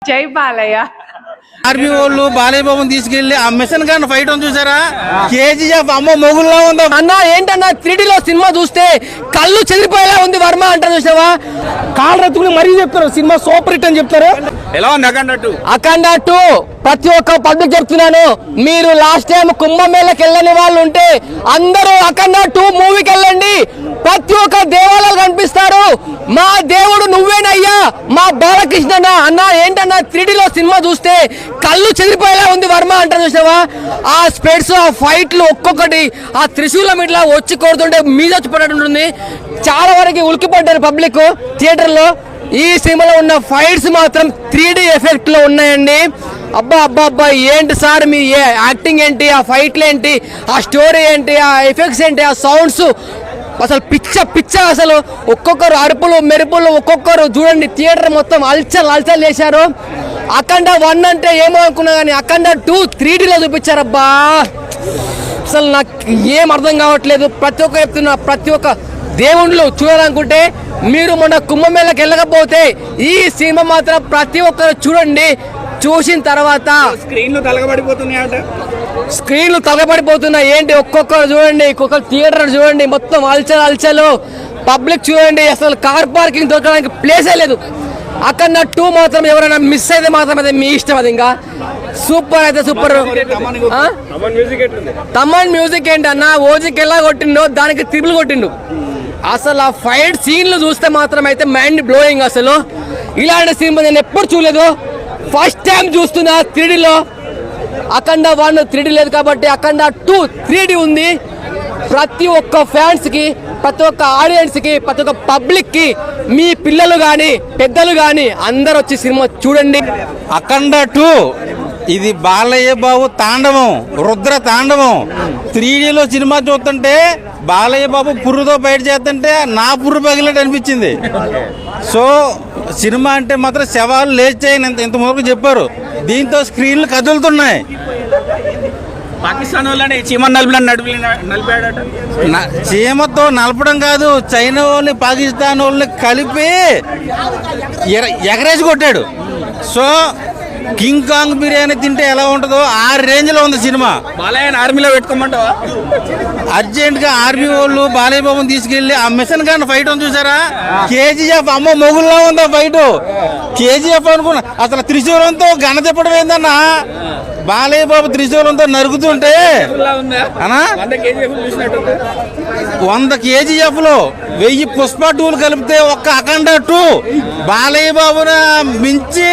జై బాలయ్య. ఆర్మీ వాళ్ళు బాలయ్య బాబుని తీసుకెళ్లి ఆ మిషన్ గన్ ఫైట్ ఉంది చూసారా, కేజీఎఫ్ అమ్మ మొగుల్లో ఉందా అన్న. ఏంటన్నా 3D లో సినిమా చూస్తే కళ్ళు చెదిరిపోయేలా ఉంది వర్మ అంటారు చూసావా. కాళ్ళు రత్తుకుని మరీ చెప్తారు సినిమా సూపర్ హిట్ అని చెప్తారు. ఎలా ఉంది అఖండ 2 ప్రతి ఒక్క పబ్లిక్ చెప్తున్నాను, మీరు లాస్ట్ టైం కుంభమేళకి వెళ్ళని వాళ్ళు ఉంటే అందరూ అఖండ 2 మూవీకి వెళ్ళండి. ప్రతి ఒక్క దేవాలయాలు కనిపిస్తారు. మా దేవుడు నువ్వేనయ్యా, మా బాలకృష్ణ అన్న. ఏంటన్నా 3D లో సినిమా చూస్తే కళ్ళు చెదిరిపోయేలా ఉంది వర్మ అంటారు చూసావా. ఆ స్పెట్స్, ఆ ఫైట్లు ఒక్కొక్కటి ఆ త్రిశూలం ఇట్లా వచ్చి కొడుతుంటే మీద వచ్చి పడేటుంది. చాలా వరకు ఉలికిపడ్డారు పబ్లిక్ థియేటర్ లో. ఈ సినిమాలో ఉన్న ఫైట్స్ మాత్రం 3D ఎఫెక్ట్ లో ఉన్నాయండి. అబ్బా అబ్బా అబ్బా, ఏంటి సార్ మీ యాక్టింగ్ ఏంటి, ఆ ఫైట్లు ఏంటి, ఆ స్టోరీ ఏంటి, ఆ ఎఫెక్ట్స్ ఏంటి, ఆ సౌండ్స్ అసలు పిచ్చ అసలు. ఒక్కొక్కరు అరుపులు మెరుపులు, ఒక్కొక్కరు చూడండి థియేటర్ మొత్తం అల్చల్ చేశారు. అఖండ 1 అంటే ఏమో అనుకున్నా కానీ అఖండ 2 3D లో చూపించారబ్బా. అసలు నాకు ఏం అర్థం కావట్లేదు. ప్రతి ఒక్క చెప్తున్నా, ప్రతి ఒక్క దేవుళ్ళు చూడాలనుకుంటే మీరు మొన్న కుంభమేళకి వెళ్ళకపోతే ఈ సినిమా మాత్రం ప్రతి ఒక్కరు చూడండి. చూసిన తర్వాత స్క్రీన్లు తలగబడిపోతున్నాయి. ఏంటి ఒక్కొక్కరు చూడండి, ఒక్కొక్క థియేటర్ చూడండి, మొత్తం అల్చలు. పబ్లిక్ చూడండి, అసలు కార్ పార్కింగ్ దొరకడానికి ప్లేసే లేదు. అక్కడ 2 మాత్రం ఎవరైనా మిస్ అయితే మాత్రం అది మీ ఇష్టం. అది ఇంకా సూపర్ అయితే సూపర్. తమన్ మ్యూజిక్ ఏంటన్నా, ఓజీకి ఎలా కొట్టిండో దానికి ట్రిపుల్ కొట్టిండు. అసలు ఆ ఫైట్ సీన్లు చూస్తే మాత్రం అయితే మైండ్ బ్లోయింగ్. అసలు ఇలాంటి సినిమా నేను ఎప్పుడు చూడలేదు, ఫస్ట్ టైం చూస్తున్నా 3D లో. అఖండ 1 3D లేదు కాబట్టి అఖండ 2 3D ఉంది. ప్రతి ఒక్క ఫ్యాన్స్ కి, ప్రతి ఒక్క ఆడియన్స్ కి, ప్రతి ఒక్క పబ్లిక్ కి, మీ పిల్లలు గాని పెద్దలు గాని అందరు వచ్చి సినిమా చూడండి. అఖండ 2 ఇది బాలయ్య బాబు తాండవం, రుద్ర తాండవం. 3Dలో సినిమా చూస్తుంటే బాలయ్య బాబు పుర్రుతో బయట చేస్తుంటే నా పుర్రు పగిలినట్టు అనిపించింది. సో సినిమా అంటే మాత్రం శవాలు లేచాయని ఇంతవరకు చెప్పారు. దీంతో స్క్రీన్లు కదులుతున్నాయి. పాకిస్తాన్ వాళ్ళని చీమను నలిపాడట. చీమతో నలపడం కాదు, చైనా వాళ్ళని పాకిస్తాన్ వాళ్ళని కలిపి ఎగరేసి కొట్టాడు. సో కింగ్ కాంగ్ బిర్యానీ తింటే ఎలా ఉంటుందో ఆ రేంజ్ లో ఉంది సినిమా. బాలయ్య ఆర్మీలో పెట్టుకోమంటావా? అర్జెంట్ గా ఆర్మీ వాళ్ళు బాలయ్య బాబుని తీసుకెళ్లి ఆ మిషన్ గన్ ఫైట్ ఉంది చూసారా, కేజీఎఫ్ అమ్మ మొగుల్లో ఉందా ఫైట్. కేజీఎఫ్ అనుకున్నా, అసలు త్రిశూలంతో గణ తిప్పడం ఏందన్నా. బాలయ్య బాబు త్రిశూలంతో నరుకుతుంటే 100 కేజీఎఫ్ లో 1000 పుష్ప 2 కలిపితే ఒక్క అఖండ 2 బాలయ్య బాబున మించి